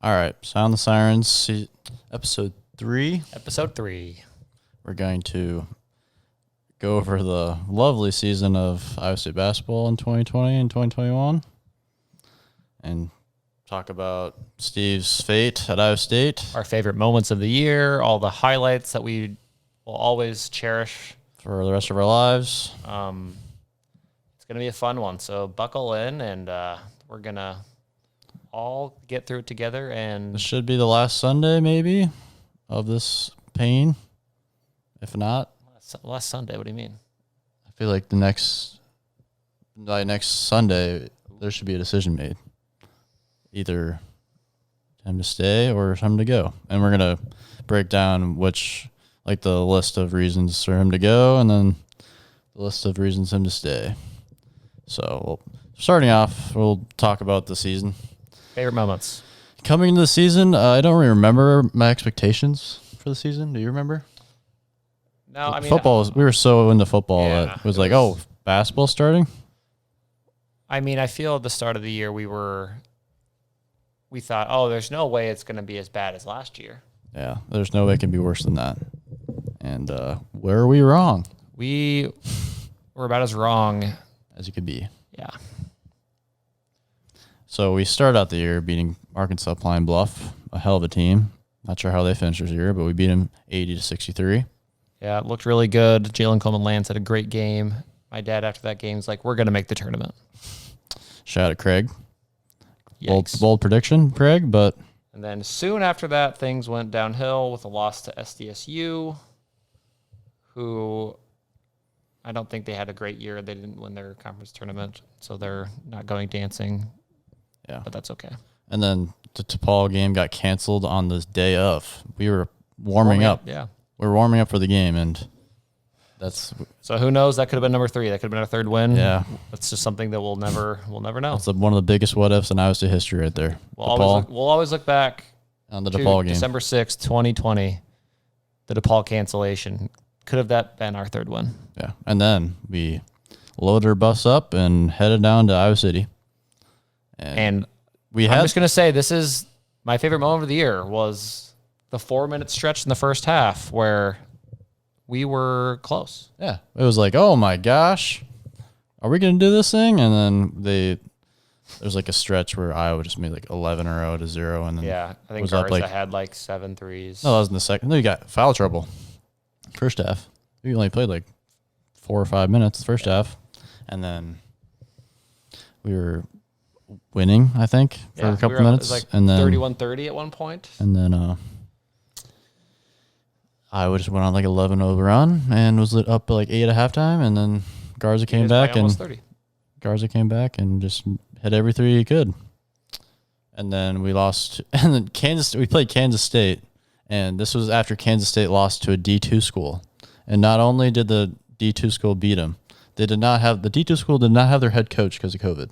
All right, Sound the Sirens, episode 3. Episode 3. We're going to go over the lovely season of Iowa State basketball in 2020 and 2021 and talk about Steve's fate at Iowa State. Our favorite moments of the year, all the highlights that we will always cherish For the rest of our lives. It's going to be a fun one, so buckle in, and we're going to all get through it together. And This should be the last Sunday, maybe, of this pain. If not, last Sunday, what do you mean? I feel like next Sunday, there should be a decision made. Either time to stay or time to go. And we're going to break down the list of reasons for him to go and then the list of reasons him to stay. So, starting off, we'll talk about the season. Favorite moments. Coming into the season, I don't really remember my expectations for the season. Do you remember? No, I mean, we were so into football that it was basketball starting? I mean, I feel at the start of the year we thought, oh, there's no way it's going to be as bad as last year. Yeah, there's no way it can be worse than that. And where are we wrong? We were about as wrong as you could be. Yeah. So we started out the year beating Arkansas Pine Bluff, a hell of a team. Not sure how they finished this year, but we beat them 80-63. Yeah, it looked really good. Jalen Coleman-Lance had a great game. My dad, after that game, was like, we're going to make the tournament. Shout out to Craig. Yikes. Bold prediction, Craig, but... And then soon after that, things went downhill with a loss to SDSU, who I don't think they had a great year. They didn't win their conference tournament, so they're not going dancing. Yeah. But that's okay. And then the DePaul game got canceled on the day of. We were warming up. Yeah. We were warming up for the game, and that's... So who knows? That could have been number 3. That could have been our third win. Yeah. That's just something that we'll never know. That's one of the biggest what-ifs in Iowa State history right there. We'll always look back on the DePaul game. December 6th, 2020, the DePaul cancellation. Could have that been our third win. Yeah. And then we loaded our bus up and headed down to Iowa City. And I'm just going to say, this is my favorite moment of the year was the 4-minute stretch in the first half where we were close. Yeah. It was like, oh my gosh, are we going to do this thing? And then there's like a stretch where Iowa just made like 11 or 0 to 0. And then I think Garza had like 7 threes. No, that was in the second. No, you got foul trouble. First half. We only played like 4 or 5 minutes the first half. And then we were winning, I think, for a couple minutes. It was like and then 31-30 at one point. And then Iowa just went on like 11-0 run and was lit up like 8 at halftime. And then Garza came back and just hit every three he could. And then we lost. And then we played Kansas State. And this was after Kansas State lost to a D2 school. And not only did the D2 school beat them, the D2 school did not have their head coach because of COVID.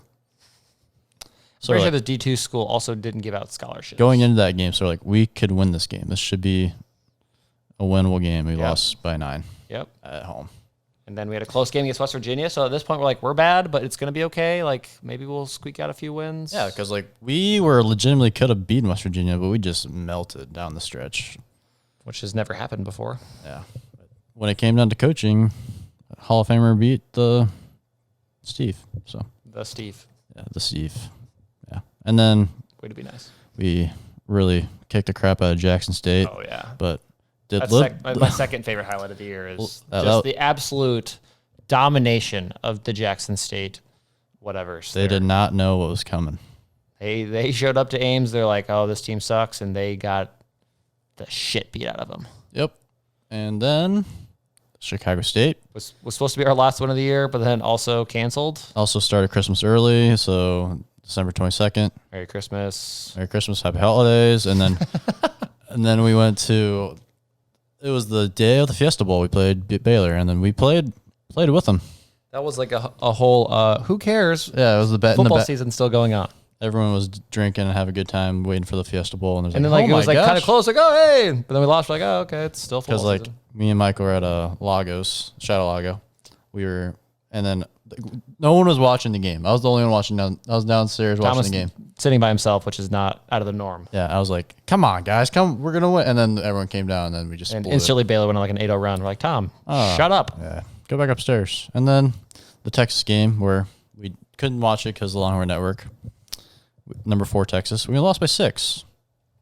So pretty sure the D2 school also didn't give out scholarships. Going into that game, so we could win this game. This should be a winnable game. We lost by 9 at home. And then we had a close game against West Virginia. So at this point, we're like, we're bad, but it's going to be okay. Like, maybe we'll squeak out a few wins. Yeah, because we were legitimately could have beaten West Virginia, but we just melted down the stretch. Which has never happened before. Yeah. When it came down to coaching, Hall of Famer beat Steve. So The Steve. Yeah, the Steve. Yeah. And then... Way to be nice. We really kicked the crap out of Jackson State. Oh, yeah. But... my second favorite highlight of the year is the absolute domination of the Jackson State whatevers. They did not know what was coming. They showed up to Ames. They're like, oh, this team sucks, and they got the shit beat out of them. Yep. And then Chicago State was supposed to be our last one of the year, but then also canceled. Also started Christmas early, so December 22nd. Merry Christmas. Merry Christmas, Happy Holidays. And then and then we went to... It was the day of the Fiesta Bowl. We played Baylor, and then we played with them. That was like a whole, who cares? Yeah, it was the bet. Football season still going on. Everyone was drinking and having a good time waiting for the Fiesta Bowl. And, then it was kind of close, like, oh, hey. But then we lost, like, oh, okay, it's still football season. Because me and Michael were at Lagos, Shadow Lago. We were, and then No one was watching the game. I was the only one watching. I was downstairs watching the game, sitting by himself, which is not out of the norm. Yeah, I was like, "Come on, guys, come! We're gonna win!" And then everyone came down, and then we just and instantly Baylor went on like an 8-0 run. We're like, Tom, shut up. Yeah, go back upstairs. And then the Texas game where we couldn't watch it because of the Longhorn Network. Number 4 Texas, we lost by 6.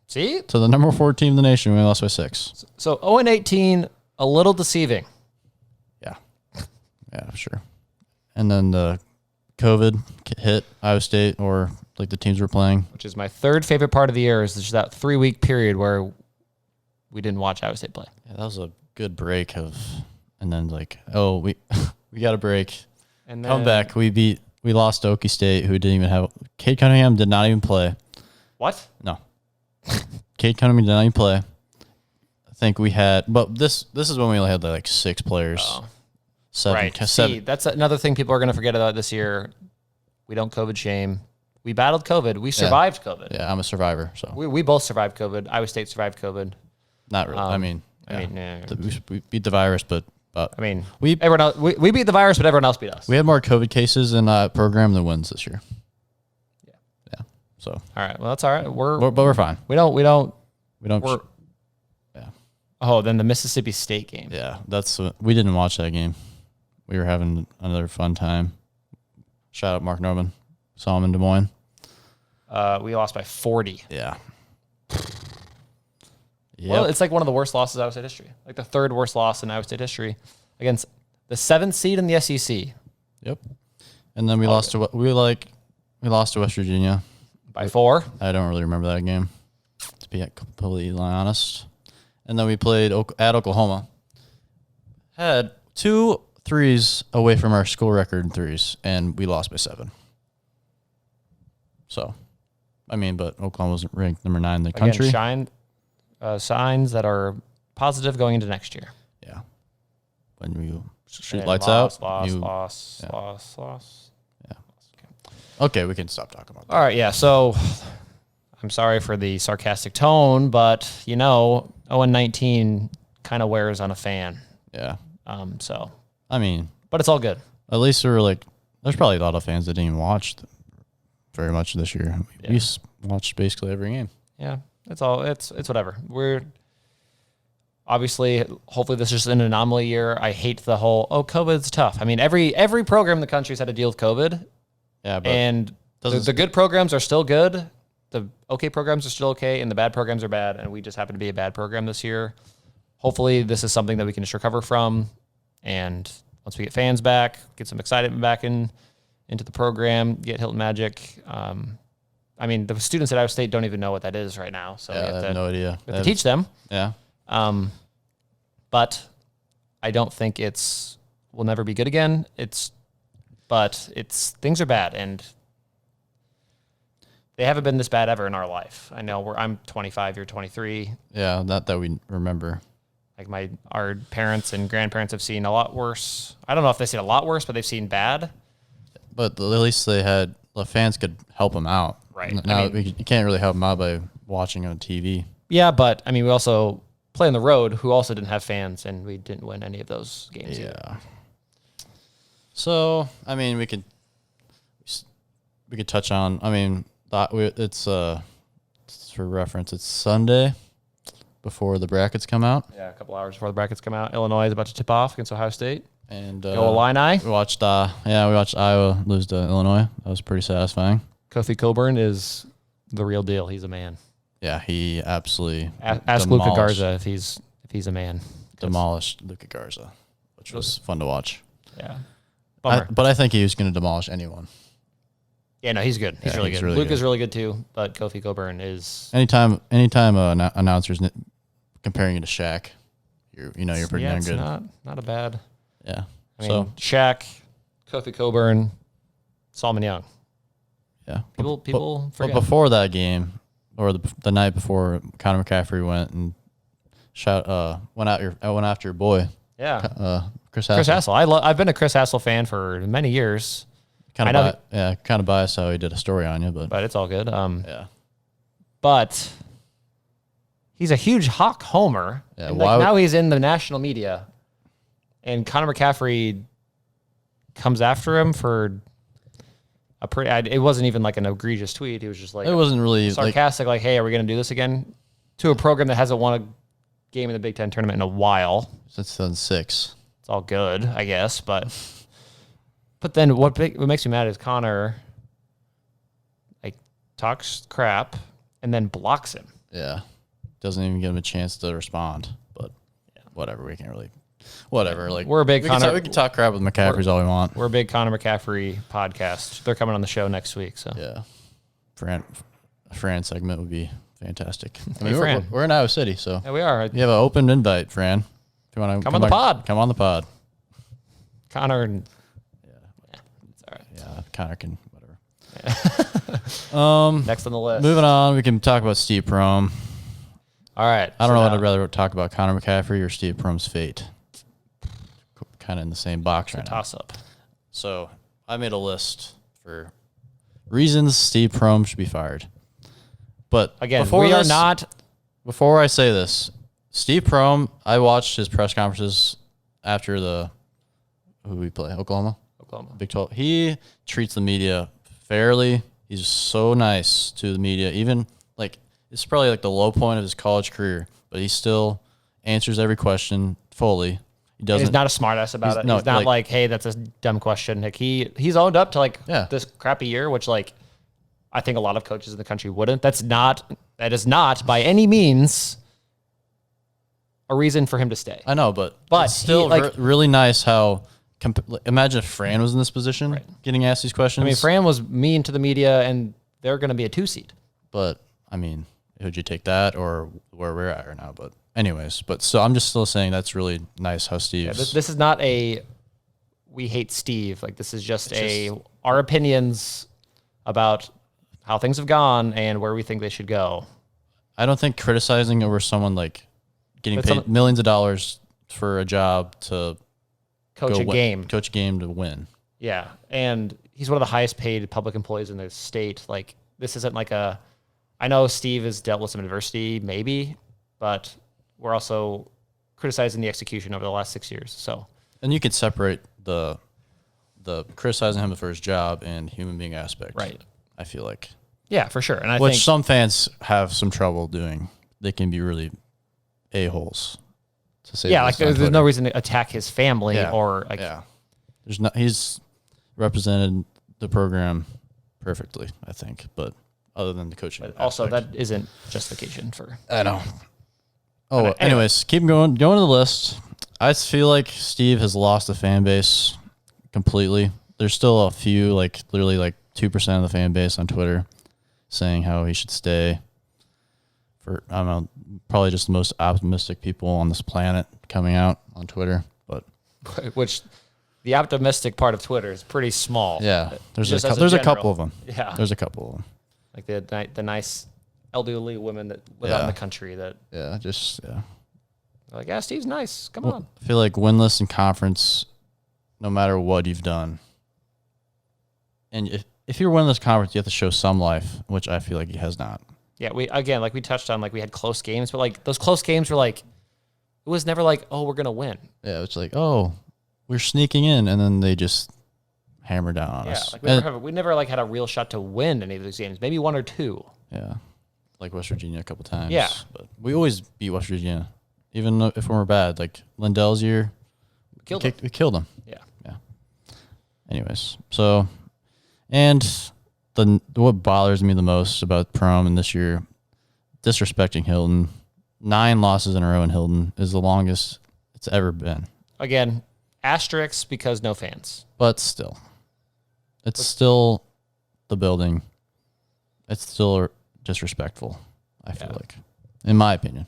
See, to the number 4 team in the nation, we lost by 6. So 0-18, a little deceiving. Yeah, sure. And then the COVID hit Iowa State, or like the teams were playing. Which is my third favorite part of the year, is just that 3-week period where we didn't watch Iowa State play. Yeah, that was a good break and then like, oh, we got a break. And then come back. We lost to Okie State, who didn't even have, Cade Cunningham did not even play. What? No. Cade Cunningham did not even play. I think we had, but this is when we only had like 6 players. Oh. 7. Right. 7. See, that's another thing people are going to forget about this year. We don't COVID shame. We battled COVID. We survived COVID. Yeah, I'm a survivor. So we both survived COVID. Iowa State survived COVID. Not really. We beat the virus, but we beat the virus, but everyone else beat us. We had more COVID cases in that program than wins this year. Yeah. So all right. Well, that's all right. But we're fine. We don't. Yeah. Oh, then the Mississippi State game. Yeah, we didn't watch that game. We were having another fun time. Shout out Mark Norman. Saw him in Des Moines. We lost by 40. Yeah. Well, it's like one of the worst losses in Iowa State history. Like the 3rd worst loss in Iowa State history against the 7th seed in the SEC. Yep. And then we lost to West Virginia by 4. I don't really remember that game, to be completely honest. And then we played at Oklahoma. Had 2 threes away from our school record in threes, and we lost by 7. So, but Oklahoma wasn't ranked number 9 in the country. Signs that are positive going into next year. Yeah. When you shoot lights out. Loss. Yeah. Okay, we can stop talking about that. All right, yeah. So, I'm sorry for the sarcastic tone, but 0-19 kind of wears on a fan. Yeah. But it's all good. At least there's probably a lot of fans that didn't even watch very much this year. We watched basically every game. Yeah, it's whatever. We're obviously, hopefully this is just an anomaly year. I hate the whole, COVID's tough. Every program in the country's had to deal with COVID. Yeah, and the good programs are still good. The okay programs are still okay, and the bad programs are bad, and we just happen to be a bad program this year. Hopefully this is something that we can just recover from, and once we get fans back, get some excitement back into the program, get Hilton Magic. The students at Iowa State don't even know what that is right now, so we have no idea. We have to teach them. Yeah. But I don't think will never be good again. Things are bad, and they haven't been this bad ever in our life. I know I'm 25, you're 23. Yeah, not that we remember. Like our parents and grandparents have seen a lot worse. I don't know if they've seen a lot worse, but they've seen bad. But at least the fans could help them out. Right. Now you can't really help them out by watching on TV. Yeah, but we also play on the road, who also didn't have fans, and we didn't win any of those games. Yeah. Either. So we could touch on. It's for reference. It's Sunday before the brackets come out. Yeah, a couple hours before the brackets come out. Illinois is about to tip off against Ohio State. And go Illini. We watched Iowa lose to Illinois. That was pretty satisfying. Kofi Cockburn is the real deal. He's a man. Yeah, he absolutely ask Luka Garza if he's a man. Demolished Luka Garza, which was fun to watch. Yeah, but I think he was going to demolish anyone. Yeah, no, he's good. He's really good. Luka's really good too, but Kofi Cockburn is. Anytime announcers comparing you to Shaq, you're pretty darn good. Not a bad. Yeah. Shaq, Kofi Cockburn, Solomon Young. Yeah. People forget. But before that game, or the night before, Conor McCaffrey went after your boy. Yeah. Chris Hassel. Chris Hassel. I've been a Chris Hassel fan for many years. Kind of biased how he did a story on you, but it's all good. Yeah. But he's a huge Hawk homer. Yeah, and now he's in the national media, and Conor McCaffrey comes after him for a pretty. It wasn't even like an egregious tweet. He was just like it wasn't really sarcastic. Like, hey, are we going to do this again? To a program that hasn't won a game in the Big Ten tournament in a while since 2006. It's all good, I guess, but then what makes me mad is Connor like talks crap and then blocks him. Yeah, doesn't even give him a chance to respond. But whatever, we can't really. Whatever, like we're a big Connor. We can talk crap with McCaffrey's all we want. We're a big Connor McCaffrey podcast. They're coming on the show next week, so yeah, Fran segment would be fantastic. I mean, hey, Fran. We're in Iowa City, so yeah, we are. You have an open invite, Fran. If you want to come on the pod, come on the pod. Connor and it's all right. Yeah, Connor can whatever. Next on the list. Moving on, we can talk about Steve Prohm. All right. I don't know what I'd rather talk about, Connor McCaffrey or Steve Prohm's fate. Kind of in the same box right now. Toss up. So I made a list for reasons Steve Prohm should be fired. But again, we are not. Before I say this, Steve Prohm, I watched his press conferences after who we play? Oklahoma. Big 12. He treats the media fairly. He's so nice to the media. Even like it's probably like the low point of his college career, but he still answers every question fully. He's not a smartass about it. He's not like, hey, that's a dumb question. Like he's owned up to this crappy year, which like I think a lot of coaches in the country wouldn't. That is not by any means a reason for him to stay. I know, but it's still really nice how. Imagine if Fran was in this position, getting asked these questions. I mean, Fran was mean to the media, and they're going to be a 2 seed. But I mean, would you take that or where we're at right now? But anyways, so I'm just still saying that's really nice how Steve's. Yeah, this is not we hate Steve. Like this is just our opinions about how things have gone and where we think they should go. I don't think criticizing over someone like getting paid millions of dollars for a job to coach a game to win. Yeah, and he's one of the highest paid public employees in the state. Like this isn't like I know Steve has dealt with some adversity, maybe, but we're also criticizing the execution over the last 6 years. So, and you could separate the criticizing him for his job and human being aspect. Right. I feel like. Yeah, for sure. And I think some fans have some trouble doing. They can be really a-holes. To say like there's no reason to attack his family or like. Yeah. He's represented the program perfectly, I think, but other than the coaching. But also, that isn't justification for. I know. Oh, anyways, keep going to the list. I feel like Steve has lost the fan base completely. There's still a few, like literally like 2% of the fan base on Twitter saying how he should stay. For I don't know, probably just the most optimistic people on this planet coming out on Twitter, but which the optimistic part of Twitter is pretty small. Yeah, there's a couple of them. Yeah, there's a couple of them. Like the nice elderly women that live out in the country that. Like, Steve's nice. Come on. I feel like winless in conference, no matter what you've done, and if you're winless conference, you have to show some life, which I feel like he has not. Yeah, we touched on, like, we had close games, but, like, those close games were, like, it was never like, oh, we're going to win. Yeah, it's like, oh, we're sneaking in, and then they just hammer down on us. Like, we never, like, had a real shot to win any of those games. Maybe 1 or 2. Yeah, like West Virginia a couple times. Yeah. But we always beat West Virginia, even if we were bad. Like, Lindell's year, we killed them. Yeah. Yeah. Anyways, so, and what bothers me the most about Prohm and this year, disrespecting Hilton. 9 losses in a row in Hilton is the longest it's ever been. Again, asterisks because no fans. But still, it's still the building. It's still disrespectful, I feel like, in my opinion.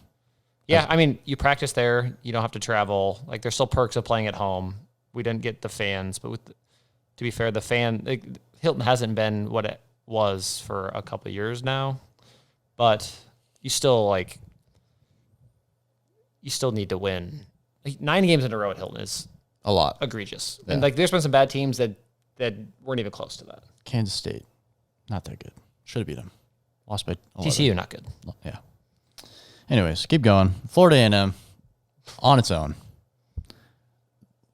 Yeah, I mean, you practice there. You don't have to travel. Like, there's still perks of playing at home. We didn't get the fans, but to be fair, Hilton hasn't been what it was for a couple of years now. But you still need to win. Like, 9 games in a row at Hilton is a lot, egregious. Yeah. And like, there's been some bad teams that weren't even close to that. Kansas State, not that good. Should have beat them. Lost by 11. TCU, not good. Yeah. Anyways, keep going. Florida A&M, on its own.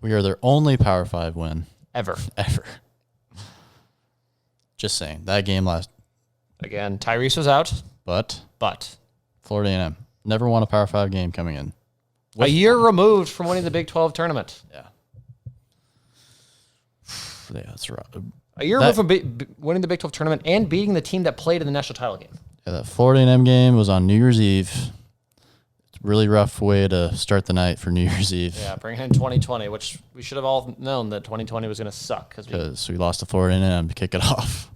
We are their only Power 5 win Ever. Just saying. That game last. Again, Tyrese was out. But Florida A&M never won a Power 5 game coming in. A year removed from winning the Big 12 tournament. Yeah. Yeah, that's right. A year removed from winning the Big 12 tournament and beating the team that played in the national title game. Yeah, that Florida A&M game was on New Year's Eve. It's a really rough way to start the night for New Year's Eve. Yeah, bringing in 2020, which we should have all known that 2020 was going to suck. Because we lost to Florida A&M to kick it off.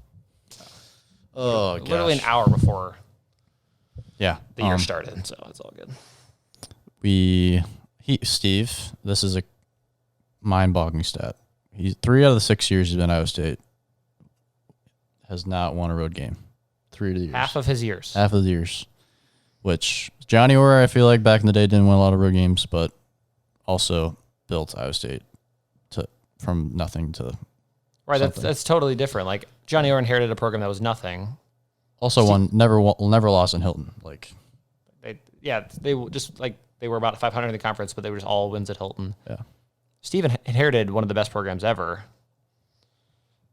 Oh, gosh. Literally an hour before the year started, so it's all good. Steve, this is a mind-boggling stat. 3 out of the 6 years he's been at Iowa State has not won a road game. 3 of the years. Half of his years. Half of the years. Which Johnny Orr, I feel like back in the day didn't win a lot of road games, but also built Iowa State from nothing to right. That's totally different. Like Johnny Orr inherited a program that was nothing. Also, never lost in Hilton. They were about 500 in the conference, but they were just all wins at Hilton. Yeah. Steve inherited one of the best programs ever.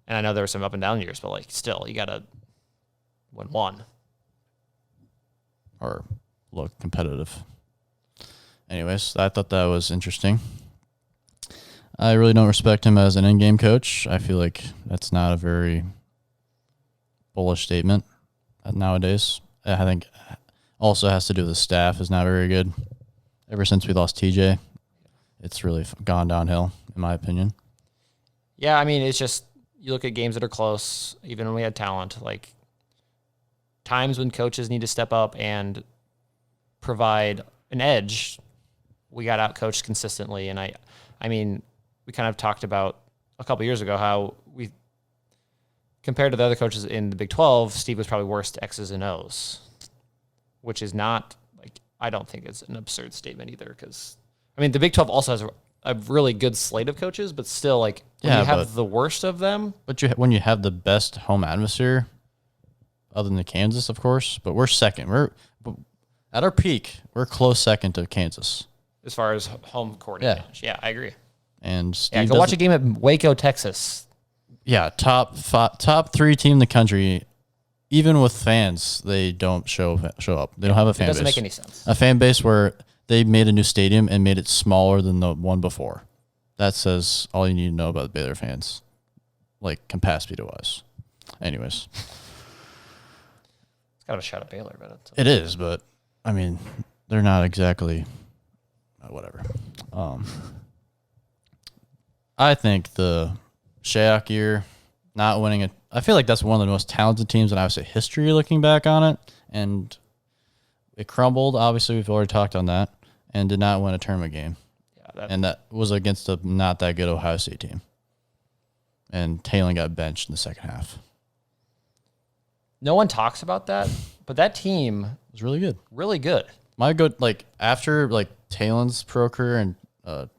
And I know there were some up and down years, but still, you got to win one. Or look competitive. Anyways, I thought that was interesting. I really don't respect him as an in-game coach. I feel like that's not a very bullish statement nowadays. I think also has to do with the staff is not very good. Ever since we lost TJ, it's really gone downhill, in my opinion. Yeah, I mean, it's just you look at games that are close, even when we had talent, times when coaches need to step up and provide an edge, we got out-coached consistently. And I mean, we kind of talked about a couple years ago how we, compared to the other coaches in the Big 12, Steve was probably worse to X's and O's, which is not, I don't think it's an absurd statement either because, I mean, the Big 12 also has a really good slate of coaches, but still, when you have the worst of them. But when you have the best home atmosphere, other than Kansas, of course, but we're second. We're at our peak. We're close second to Kansas as far as home court advantage. Yeah, I agree. And Steve go watch a game at Waco, Texas. Yeah, top 3 team in the country. Even with fans, they don't show up. They don't have a fan base. It doesn't make any sense. A fan base where they made a new stadium and made it smaller than the one before. That says all you need to know about the Baylor fans, capacity-wise. Anyways. It's kind of a shot at Baylor, but it is, but, I mean, they're not exactly whatever. I think the Shayak year, not winning it, I feel like that's one of the most talented teams in Iowa State history looking back on it, and it crumbled. Obviously, we've already talked on that, and did not win a tournament game. Yeah, and that was against a not that good Ohio State team. And Talon got benched in the second half. No one talks about that, but that team was really good. Really good. After Talon's pro career and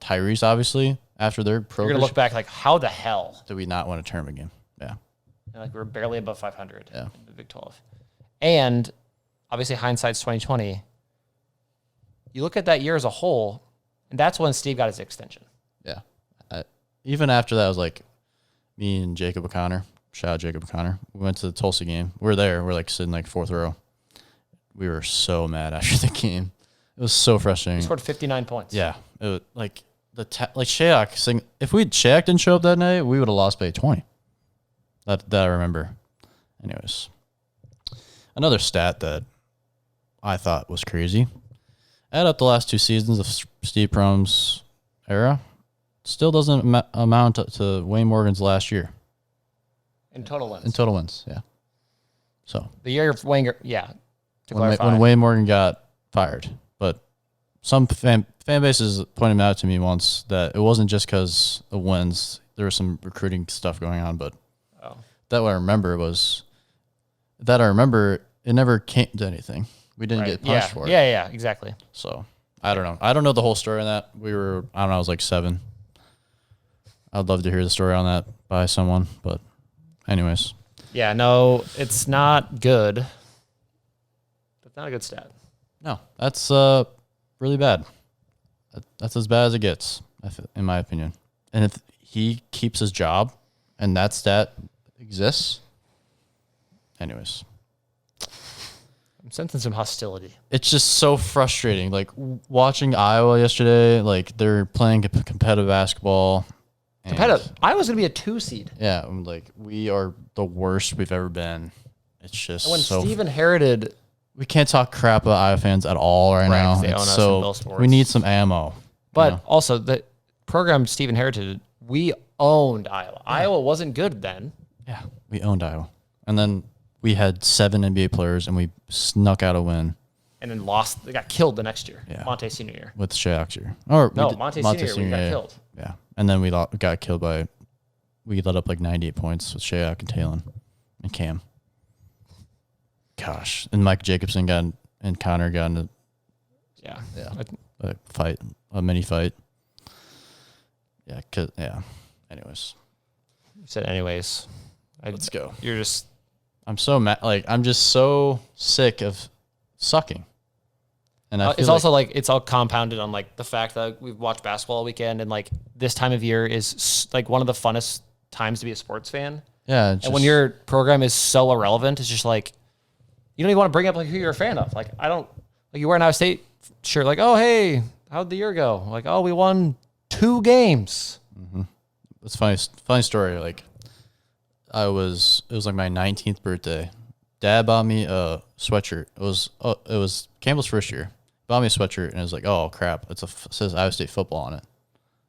Tyrese, obviously, after their pro career. You're going to look back how the hell did we not win a tournament game? Yeah. We were barely above 500 in the Big 12. And obviously hindsight's 2020. You look at that year as a whole, and that's when Steve got his extension. Yeah. Even after that, I was me and Jacob O'Connor. Shout out Jacob O'Connor. We went to the Tulsa game. We're there. We're sitting 4th row. We were so mad after the game. It was so frustrating. He scored 59 points. Yeah. It was Shayak. If Shayak didn't show up that night, we would have lost by 20. That I remember. Anyways. Another stat that I thought was crazy. Add up the last 2 seasons of Steve Prohm's era. Still doesn't amount to Wayne Morgan's last year. In total wins. In total wins, yeah. So the year of Wenger, yeah. When Wayne Morgan got fired, but some fan bases pointed out to me once that it wasn't just because of wins. There was some recruiting stuff going on, but what I remember it never came to anything. We didn't get punished for it. Yeah, exactly. So I don't know. I don't know the whole story on that. I was 7. I'd love to hear the story on that by someone, but anyways. Yeah, no, it's not good. That's not a good stat. No, that's really bad. That's as bad as it gets, in my opinion. And if he keeps his job and that stat exists. Anyways. I'm sensing some hostility. It's just so frustrating. Like watching Iowa yesterday, like they're playing competitive basketball. Competitive. Iowa's going to be a 2 seed. Yeah, like we are the worst we've ever been. It's just when Steve inherited, we can't talk crap about Iowa fans at all right now. They own us in Bill Sports. We need some ammo. But also the program Steve inherited, we owned Iowa. Yeah. Iowa wasn't good then. Yeah, we owned Iowa, and then we had 7 NBA players, and we snuck out a win. And then lost. They got killed the next year. Yeah. Monte senior year. With Shea Oxer. Or no, Monte senior year, we got killed. Yeah. And then we got killed by, we let up like 98 points with Shea and Talon and Cam. Gosh. And Mike Jacobson and Connor got into a mini fight. Yeah. Anyways. You said anyways. Let's go. You're just. I'm so mad. Like, I'm just so sick of sucking. And it's also like it's all compounded on like the fact that we've watched basketball all weekend, and like this time of year is like one of the funnest times to be a sports fan. Yeah. And when your program is so irrelevant, it's just like you don't even want to bring up like who you're a fan of. Like I don't like you wear an Iowa State shirt. Like, oh hey, how'd the year go? Like, oh, we won 2 games. Mm-hmm. It's funny story. Like it was like my 19th birthday. Dad bought me a sweatshirt. It was Campbell's first year. Bought me a sweatshirt, and it was like, oh crap, it says Iowa State football on it.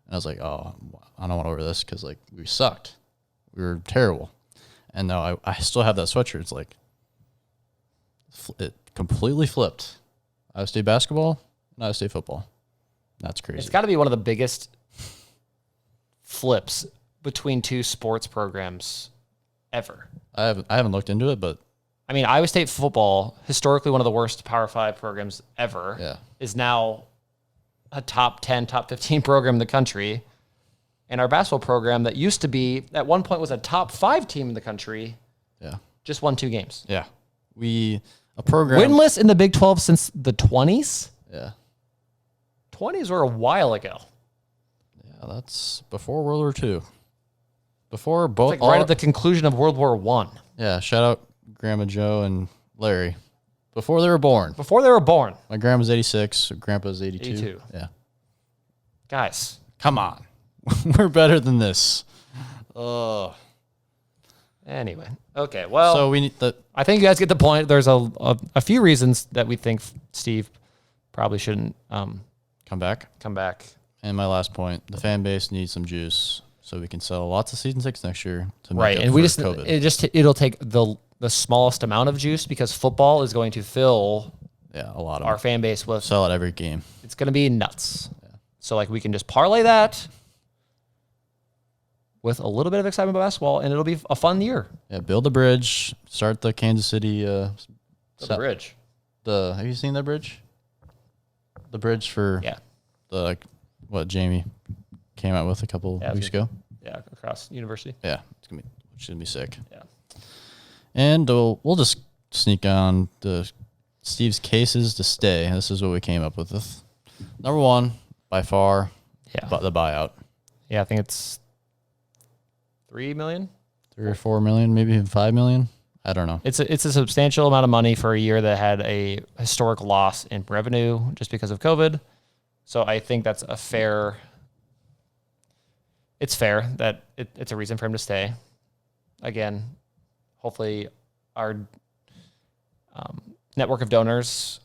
And I was like, oh, I don't want to wear this because like we sucked, we were terrible. And now I still have that sweatshirt. It's like it completely flipped. Iowa State basketball, and Iowa State football. That's crazy. It's got to be one of the biggest flips between 2 sports programs ever. I haven't looked into it, but. I mean, Iowa State football, historically one of the worst Power 5 programs ever, is now a top 10, top 15 program in the country. And our basketball program that used to be, at one point, was a top 5 team in the country, just won 2 games. Yeah. A program. Winless in the Big 12 since the 20s? Yeah. 20s were a while ago. Yeah, that's before World War II. Before both. It's like right at the conclusion of World War I. Yeah, shout out Grandma Joe and Larry. Before they were born. My grandma's 86, grandpa's 82. Yeah. Guys. Come on. We're better than this. Anyway. Okay, well. So we need I think you guys get the point. There's a few reasons that we think Steve probably shouldn't come back. And my last point, the fan base needs some juice so we can sell lots of season tickets next year to make up and for COVID. It'll take the smallest amount of juice because football is going to fill a lot of our fan base with. Sell it every game. It's going to be nuts. Yeah. So like we can just parlay that with a little bit of excitement about basketball, and it'll be a fun year. Yeah, build the bridge. Start the Kansas City. The bridge. Have you seen that bridge? The bridge for what Jamie came out with a couple weeks ago. Yeah, across university. Yeah, it's gonna be sick. Yeah. And we'll just sneak on the Steve's cases to stay. This is what we came up with. Number 1, by far, the buyout. Yeah, I think it's $3 million, 3 or 4 million, maybe even 5 million. I don't know. It's a substantial amount of money for a year that had a historic loss in revenue just because of COVID. So I think that's a fair. It's fair that it's a reason for him to stay. Again, hopefully our network of donors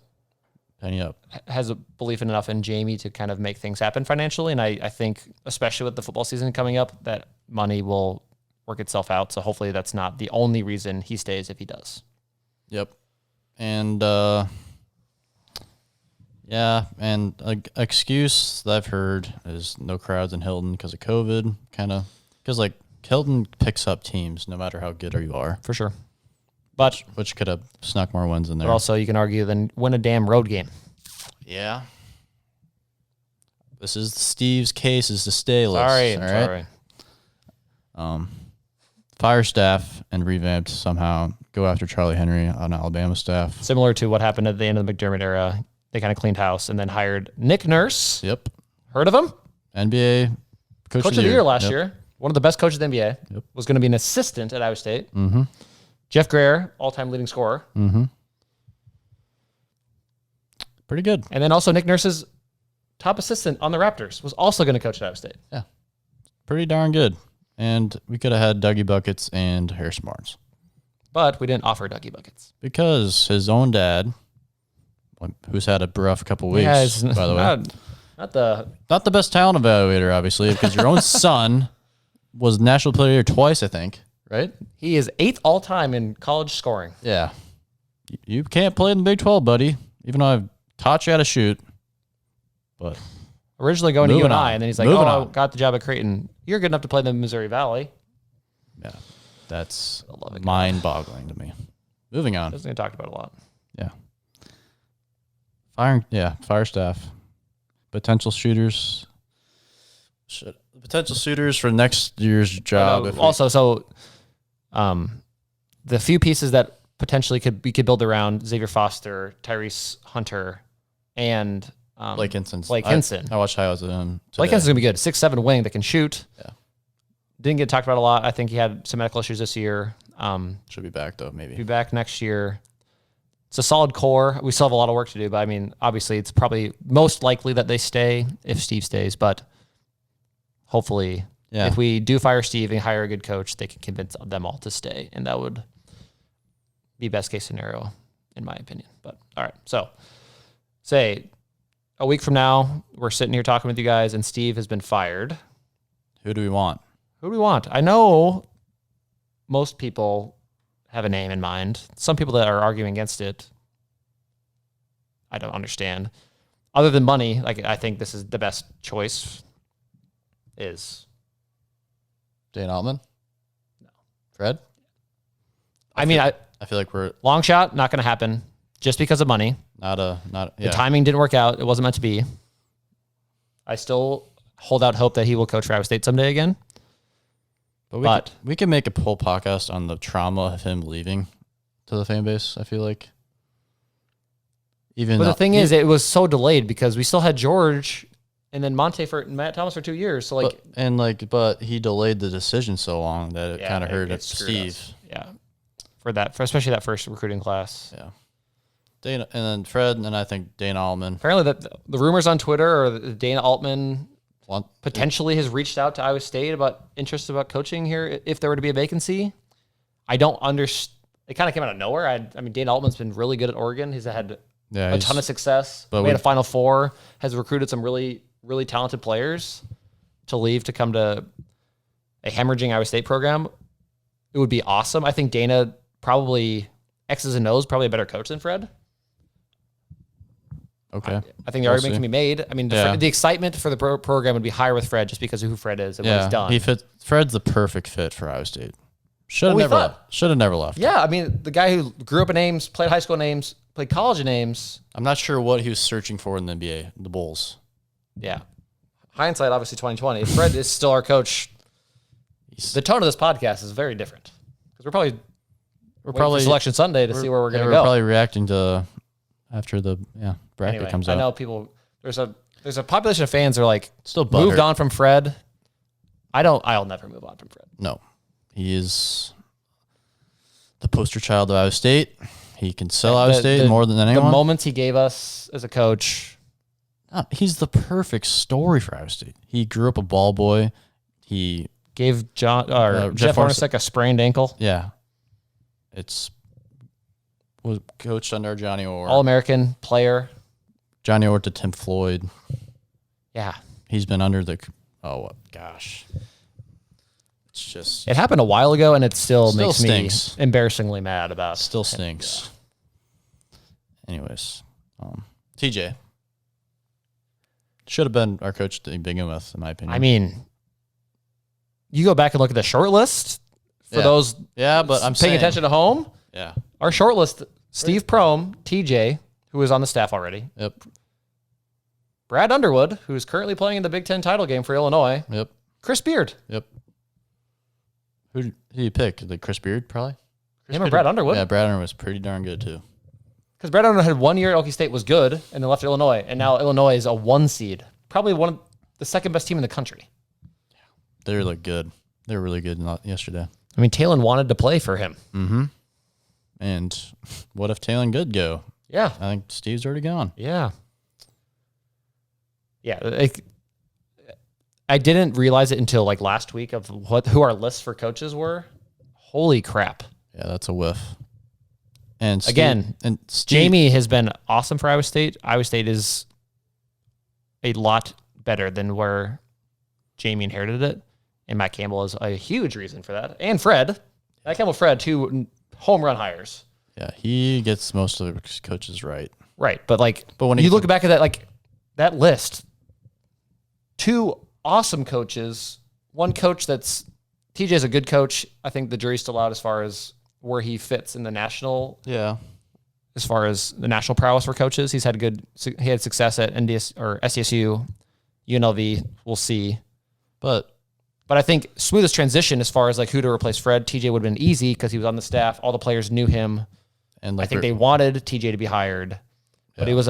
penny up has a belief enough in Jamie to kind of make things happen financially. And I think, especially with the football season coming up, that money will work itself out. So hopefully that's not the only reason he stays if he does. Yep. And and an excuse that I've heard is no crowds in Hilton because of COVID, kind of. Because, like, Hilton picks up teams no matter how good you are. For sure. But which could have snuck more wins in there. But also, you can argue then win a damn road game. Yeah. This is Steve's case is to stay list. Sorry. Fire staff and revamped somehow. Go after Charlie Henry on Alabama staff. Similar to what happened at the end of the McDermott era. They kind of cleaned house and then hired Nick Nurse. Yep. Heard of him? NBA Coach of the Year last year. one of the best coaches in the NBA, Yep. was going to be an assistant at Iowa State. Mm-hmm. Jeff Greer, all-time leading scorer. Mm-hmm. Pretty good. And then also Nick Nurse's top assistant on the Raptors was also going to coach at Iowa State. Yeah. Pretty darn good. And we could have had Dougie Buckets and Harrison Barnes. But we didn't offer Dougie Buckets. Because his own dad, who's had a rough couple weeks, by the way. Not the best talent evaluator, obviously, because your own son was National Player of the Year twice, I think, right? He is 8th all-time in college scoring. Yeah. You can't play in the Big 12, buddy, even though I've taught you how to shoot. But originally going to UNI, and then he's like, I got the job at Creighton. You're good enough to play in the Missouri Valley. Yeah. That's mind-boggling to me. Moving on. Doesn't get talked about a lot. Yeah. Fire staff. Potential shooters. Potential suitors for next year's job. The few pieces that potentially we could build around Xavier Foster, Tyrese Hunter, and Blake Hinson. I watched highlights of him today. Blake Hinson's going to be good. 6'7" wing that can shoot. Yeah. Didn't get talked about a lot. I think he had some medical issues this year. Should be back, though, maybe. Be back next year. It's a solid core. We still have a lot of work to do, but I mean, obviously, it's probably most likely that they stay if Steve stays, but hopefully, if we do fire Steve and hire a good coach, they can convince them all to stay, and that would be best case scenario, in my opinion. But all right, so say a week from now, we're sitting here talking with you guys, and Steve has been fired. Who do we want? I know most people have a name in mind. Some people that are arguing against it, I don't understand. Other than money, I think this is the best choice. Is Dane Altman? No. Fred? I feel like we're long shot, not going to happen just because of money. The timing didn't work out. It wasn't meant to be. I still hold out hope that he will coach for Iowa State someday again. But we can make a whole podcast on the trauma of him leaving to the fan base, I feel like. The thing is, it was so delayed because we still had George and then Matt Thomas for 2 years. So but he delayed the decision so long that it kind of hurt Steve. Us. Yeah. Especially that first recruiting class. Yeah. Dana, and then Fred, and then I think Dana Altman. Apparently the rumors on Twitter are that Dana Altman potentially has reached out to Iowa State about interest about coaching here if there were to be a vacancy. I don't understand. It kind of came out of nowhere. I mean, Dana Altman's been really good at Oregon. He's had a ton of success. Made a Final Four. Has recruited some really, really talented players to leave to come to a hemorrhaging Iowa State program. It would be awesome. I think Dana probably X's and O's probably a better coach than Fred. Okay. I think the argument can be made. I mean, the excitement for the program would be higher with Fred just because of who Fred is and what he's done. Fred's the perfect fit for Iowa State. Should have never left. Yeah, I mean, the guy who grew up in Ames, played high school in Ames, played college in Ames. I'm not sure what he was searching for in the NBA, the Bulls. Yeah. Hindsight, obviously, 2020. Fred is still our coach. The tone of this podcast is very different because we're probably Selection Sunday to see where we're going to go. We're probably reacting to after the bracket comes out. I know people. There's a population of fans that are like still moved on from Fred. I'll never move on from Fred. No, he is the poster child of Iowa State. He can sell Iowa State more than anyone. The moments he gave us as a coach. He's the perfect story for Iowa State. He grew up a ball boy. He gave Jeff Hornacek a sprained ankle. Yeah. Was coached under Johnny Orr. All-American player. Johnny Orr to Tim Floyd. Yeah. He's been under gosh. It's just... It happened a while ago, and it still makes stinks. Me embarrassing mad about it. Still stinks. Yeah. Anyways. TJ. Should have been our coach to begin with, in my opinion. I mean, you go back and look at the short list for those but I'm paying attention to home. Yeah. Our short list, Steve Prohm, TJ, who is on the staff already. Yep. Brad Underwood, who is currently playing in the Big Ten title game for Illinois. Yep. Chris Beard. Yep. Who did you pick? Like Chris Beard, probably? Him or Brad Underwood? Yeah, Brad Underwood was pretty darn good, too. Because Brad Underwood had 1 year at Okie State, was good, and then left Illinois, and now Illinois is a 1 seed. Probably one of the second best team in the country. They look good. They were really good yesterday. I mean, Talon wanted to play for him. Mm-hmm. And what if Talon could go? Yeah. I think Steve's already gone. Yeah. Yeah. I didn't realize it until like last week of who our lists for coaches were. Holy crap. Yeah, that's a whiff. And Steve, again, Jamie has been awesome for Iowa State. Iowa State is a lot better than where Jamie inherited it. And Matt Campbell is a huge reason for that. And Fred. Matt Campbell, Fred, 2 home run hires. Yeah, he gets most of the coaches right. Right. But when you look back at that list, 2 awesome coaches, 1 coach TJ is a good coach. I think the jury's still out as far as where he fits in the national. Yeah. As far as the national prowess for coaches, he had success at NDS or SDSU, UNLV. We'll see. But I think smoothest transition as far as like who to replace Fred. TJ would have been easy because he was on the staff. All the players knew him. And I think they wanted TJ to be hired. But he was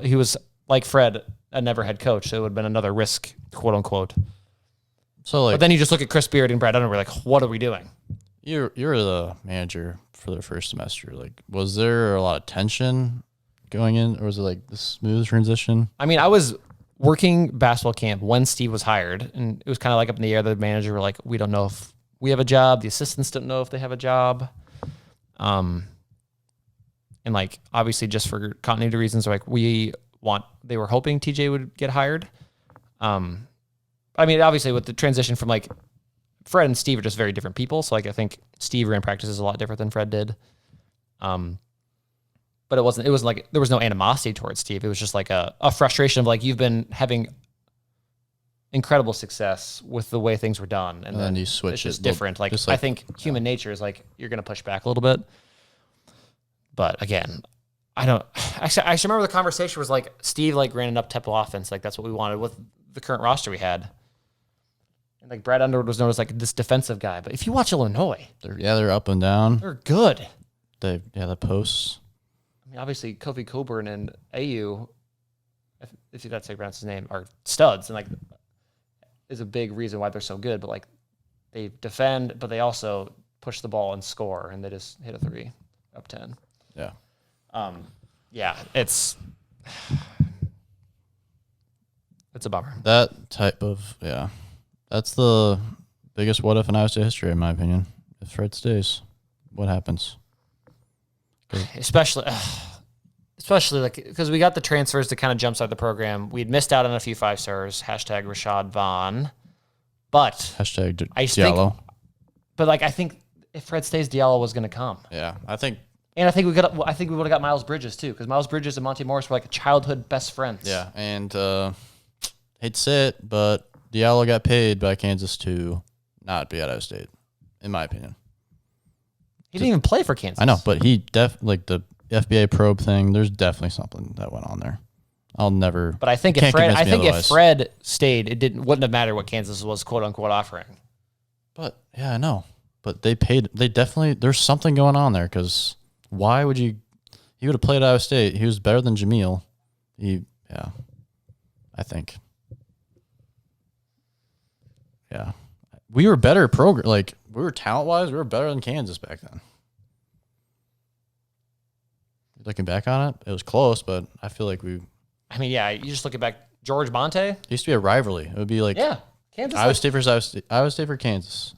he was like Fred, a never head coach. So it would have been another risk, quote unquote. So but then you just look at Chris Beard and Brad Underwood, like, what are we doing? You're the manager for the first semester. Like, was there a lot of tension going in, or was it like the smooth transition? I mean, I was working basketball camp when Steve was hired, and it was kind of like up in the air. The manager were like, we don't know if we have a job. The assistants don't know if they have a job. And like, obviously just for continuity reasons, like they were hoping TJ would get hired. I mean, obviously with the transition from like Fred and Steve are just very different people. So like, I think Steve ran practices a lot different than Fred did. But it wasn't like, there was no animosity towards Steve. It was just like a frustration of like, you've been having incredible success with the way things were done. And then you switch. It's just different. Like, I think human nature is like, you're going to push back a little bit. But again, I remember the conversation was like, Steve like ran an up-tempo offense. Like that's what we wanted with the current roster we had. And like Brad Underwood was known as like this defensive guy. But if you watch Illinois, they're up and down. They're good. The posts. I mean, obviously Kofi Coburn and AU, if that's how you pronounce his name, are studs, and like is a big reason why they're so good. But like they defend, but they also push the ball and score, and they just hit a 3 up 10. Yeah. Yeah, it's a bummer. That type of, that's the biggest what if in Iowa State history, in my opinion. If Fred stays, what happens? Especially like, because we got the transfers to kind of jumpstart the program. We'd missed out on a few 5-stars, hashtag Rashad Vaughn, but hashtag Diallo. But like, I think if Fred stays, Diallo was going to come. Yeah, I think we would have got Miles Bridges too, because Miles Bridges and Monty Morris were like childhood best friends. Yeah, and hate to say it, but Diallo got paid by Kansas to not be at Iowa State, in my opinion. He didn't even play for Kansas. I know, but he like the FBA probe thing. There's definitely something that went on there. I'll never. But I think if Fred stayed, wouldn't have mattered what Kansas was quote unquote offering. But yeah, I know. But they paid. They definitely. There's something going on there, because why would you? He would have played Iowa State. He was better than Jameel. I think. Yeah, we were better program. Like we were talent wise, we were better than Kansas back then. Looking back on it, it was close, but I feel like we. I mean, yeah, you just looking back, George Monte. It used to be a rivalry. It would be like Kansas. Iowa State versus Iowa State. Iowa State for Kansas.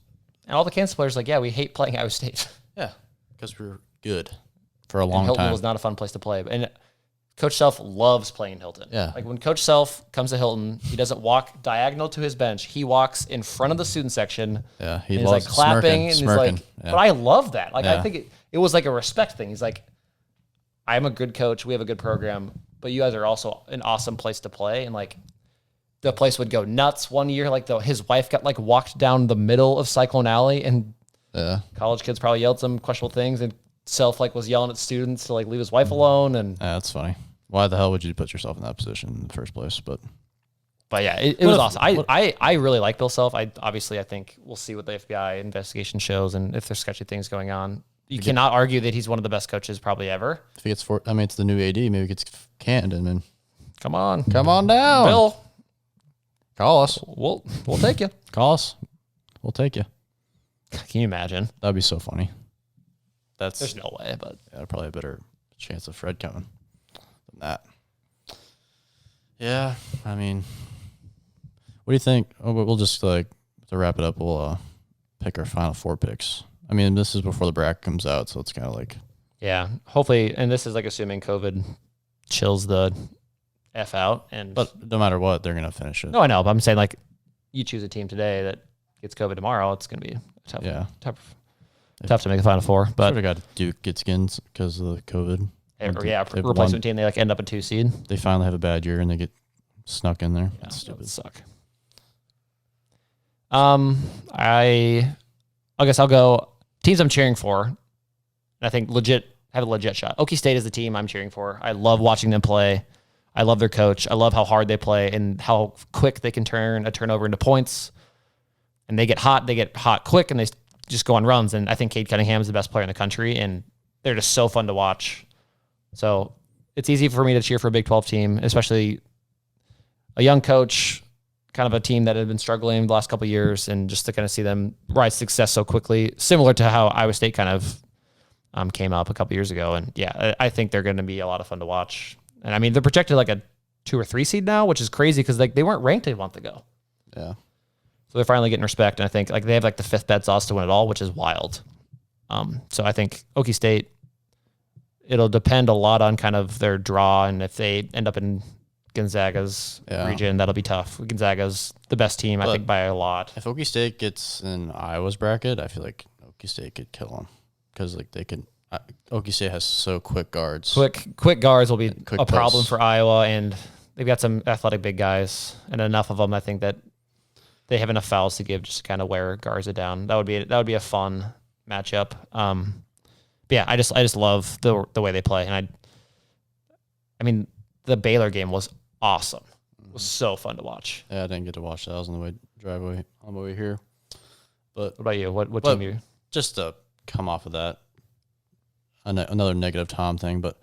And all the Kansas players like, we hate playing Iowa State. Yeah, because we were good for a long Hilton time. Was not a fun place to play, and Coach Self loves playing Hilton. Yeah, like when Coach Self comes to Hilton, he doesn't walk diagonal to his bench. He walks in front of the student section. Yeah, he's like clapping, and he's like. Yeah. But I love that. Like I think it was like a respect thing. He's like, I'm a good coach. We have a good program, but you guys are also an awesome place to play. And like the place would go nuts one year. Like his wife got like walked down the middle of Cyclone Alley, and college kids probably yelled some questionable things, and Self like was yelling at students to like leave his wife alone. And that's funny. Why the hell would you put yourself in that position in the first place? But yeah, it was awesome. I really like Bill Self. I think we'll see what the FBI investigation shows, and if there's sketchy things going on. You cannot argue that he's one of the best coaches probably ever. If he gets it's the new AD. Maybe he gets Canton. Man, come on down, Bill. Call us. We'll take you. Call us. We'll take you. Can you imagine? That'd be so funny. There's no way, but probably a better chance of Fred coming than that. Yeah, I mean, what do you think? Oh, we'll just to wrap it up. We'll pick our final 4 picks. I mean, this is before the bracket comes out, so it's kind of like yeah. Hopefully, and this is assuming COVID chills the F out. But no matter what, they're gonna finish it. No, I know, but I'm saying you choose a team today that gets COVID tomorrow, it's gonna be tough. Yeah, tough to make the Final Four. But sort of got Duke get skins because of the COVID. Replacement team, they end up a 2 seed. They finally have a bad year and they get snuck in there. Yeah, That's stupid. Suck. I guess I'll go teams I'm cheering for. And I think have a legit shot. Okie State is the team I'm cheering for. I love watching them play. I love their coach. I love how hard they play and how quick they can turn a turnover into points. And they get hot quick, and they just go on runs. And I think Cade Cunningham is the best player in the country, and they're just so fun to watch. So it's easy for me to cheer for a Big 12 team, especially a young coach, kind of a team that had been struggling the last couple of years, and just to kind of see them rise to success so quickly, similar to how Iowa State kind of came up a couple of years ago. And yeah, I think they're going to be a lot of fun to watch. And I mean, they're projected like a 2 or 3 seed now, which is crazy because they weren't ranked a month ago. Yeah. So they're finally getting respect, and I think they have the 5th best odds to win it all, which is wild. So I think Okie State, it'll depend a lot on kind of their draw, and if they end up in Gonzaga's region, that'll be tough. Gonzaga's the best team, I think, by a lot. If Okie State gets in Iowa's bracket, I feel like Okie State could kill them because they can. Okie State has so quick guards. Quick guards will be a problem posts. for Iowa, and they've got some athletic big guys, and enough of them. I think that they have enough fouls to give just to kind of wear Garza down. That would be a fun matchup. But yeah, I just love the way they play, and I mean the Baylor game was awesome. It was so fun to watch. Yeah, I didn't get to watch that. I was on the way here. But what about you? What team you? Just to come off of that, another negative Tom thing, but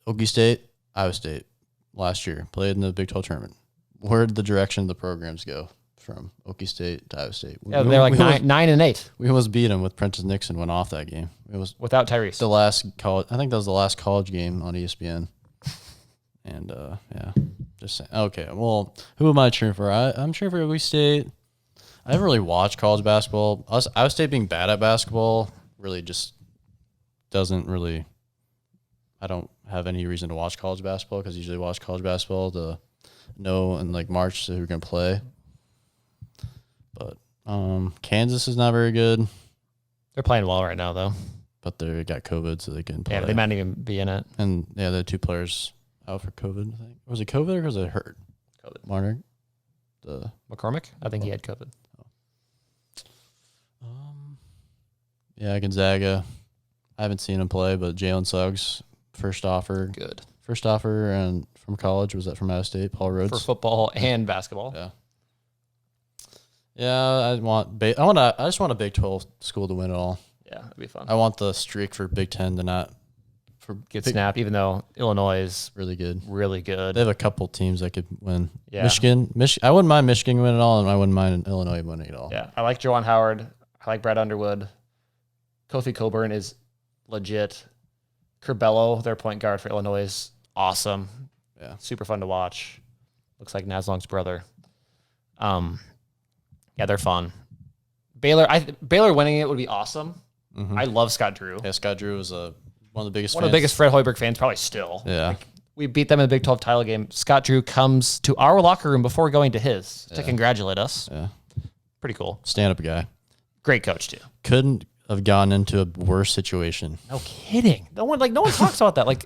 Okie State, Iowa State last year played in the Big 12 tournament. Where did the direction of the programs go from Okie State to Iowa State? Yeah, they're like 9-8. We almost beat them with Prentice Nixon went off that game. It was without Tyrese. The last college. I think that was the last college game on ESPN. And yeah, just saying. Okay, well, who am I cheering for? I'm cheering for Okie State. I haven't really watched college basketball. Iowa State being bad at basketball really just doesn't really. I don't have any reason to watch college basketball because I usually watch college basketball to know in March who we're gonna play. But Kansas is not very good. They're playing well right now, though. But they got COVID, so they couldn't play. Yeah, they might not even be in it. And yeah, they had 2 players out for COVID. I think was it COVID or was it hurt? COVID. Marner, McCormick. I think he had COVID. Yeah, Gonzaga. I haven't seen him play, but Jalen Suggs, first offer and from college. Was that from Iowa State? Paul Rhodes for football and basketball. Yeah. Yeah, I just want a Big 12 school to win it all. Yeah, it'd be fun. I want the streak for Big 10 to not get snapped, even though Illinois is really good. Really good. They have a couple teams that could win. Yeah. Michigan. I wouldn't mind Michigan winning it all, and I wouldn't mind Illinois winning it all. Yeah, I like Juwan Howard. I like Brad Underwood. Kofi Coburn is legit. Curbelo, their point guard for Illinois, is awesome. Yeah, super fun to watch. Looks like Naslong's brother. Yeah, they're fun. Baylor winning it would be awesome. Mm-hmm. I love Scott Drew. Yeah, Scott Drew was one of the biggest. One of the biggest Fred Hoiberg fans, probably still. Yeah, we beat them in the Big 12 title game. Scott Drew comes to our locker room before going to his to congratulate us. Yeah, pretty cool. Stand-up guy. Great coach too. Couldn't have gotten into a worse situation. No kidding. No one talks about that.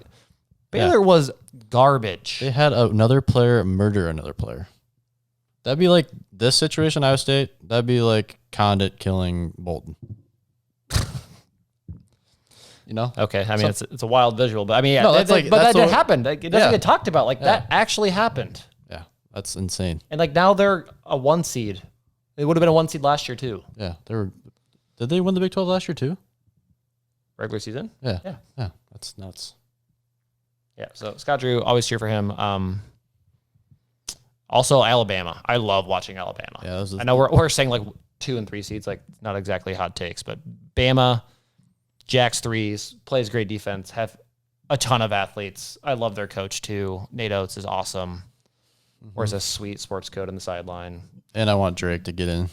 Baylor was garbage. They had another player murder another player. That'd be like this situation, Iowa State. That'd be like Condit killing Bolton. You know? Okay. I mean, it's a wild visual, but I mean, yeah, no, that happened. It doesn't get talked about. That actually happened. Yeah, that's insane. And now they're a 1 seed. It would have been a 1 seed last year too. Yeah, Did they win the Big 12 last year too? Regular season? Yeah. That's nuts. Yeah. So Scott Drew, always cheer for him. Also Alabama. I love watching Alabama. Yeah, I know we're saying 2 and 3 seeds, like not exactly hot takes, but Bama, jacks threes, plays great defense, have a ton of athletes. I love their coach too. Nate Oates is awesome. Wears a sweet sports coat on the sideline. And I want Drake to get in.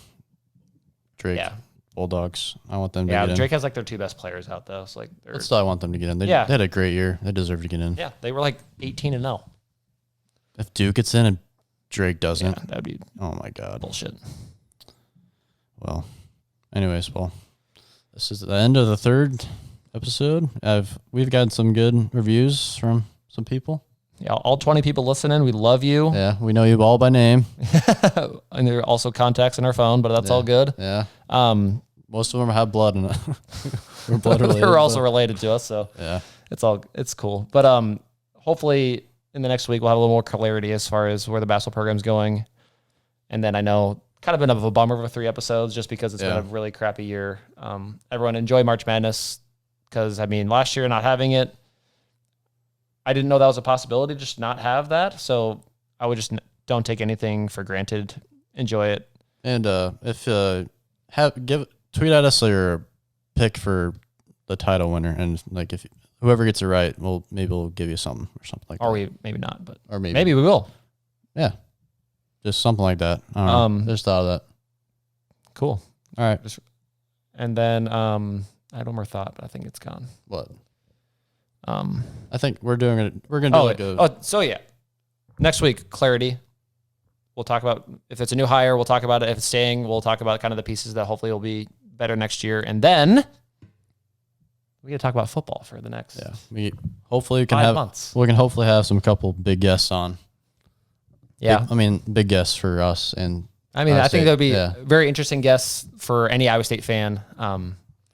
Drake, Yeah. Bulldogs. I want them to get in. Drake has like their 2 best players out though. So like, But still, I want them to get in. They had a great year. They deserve to get in. Yeah, they were like 18-0. If Duke gets in and Drake doesn't, that'd be oh my God, bullshit. Well, anyways, this is the end of the 3rd episode. We've got some good reviews from some people. Yeah, all 20 people listening, we love you. Yeah, we know you all by name. And there are also contacts in our phone, but that's all good. Yeah. Most of them have blood in it. We're blood related. They're also related to us, so yeah, it's cool. But hopefully in the next week we'll have a little more clarity as far as where the basketball program's going. And then I know kind of been of a bummer for 3 episodes just because it's been a really crappy year. Everyone enjoy March Madness because, I mean, last year not having it, I didn't know that was a possibility, just not have that. So I would just don't take anything for granted. Enjoy it. And if tweet at us your pick for the title winner, and like if whoever gets it right, maybe we'll give you something or something like that. Or we maybe not, but or maybe we will. Yeah, just something like that. I don't know. Just thought of that. Cool. All right. And then I had one more thought, but I think it's gone. What? I think we're doing it. We're gonna do so yeah. Next week, clarity. We'll talk about if it's a new hire. We'll talk about it. If it's staying, we'll talk about kind of the pieces that hopefully will be better next year. And then we got to talk about football for the next. Yeah, we hopefully can 5 months. We can hopefully have some couple big guests on. Yeah, big guests for us, and I think there'll be very interesting guests for any Iowa State fan.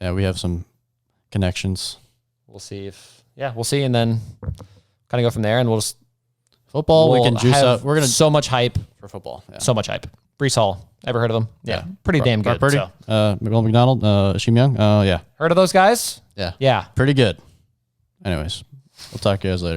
Yeah, we have some connections. We'll see we'll see, and then kind of go from there, and we'll just football. We can juice up. We're gonna so much hype for football. Yeah. So much hype. Brees Hall. Ever heard of them? Yeah. Pretty damn good. Purdy, McDonald, Ashim Young. Yeah. Heard of those guys? Yeah. Yeah. Pretty good. Anyways, we'll talk to you guys later.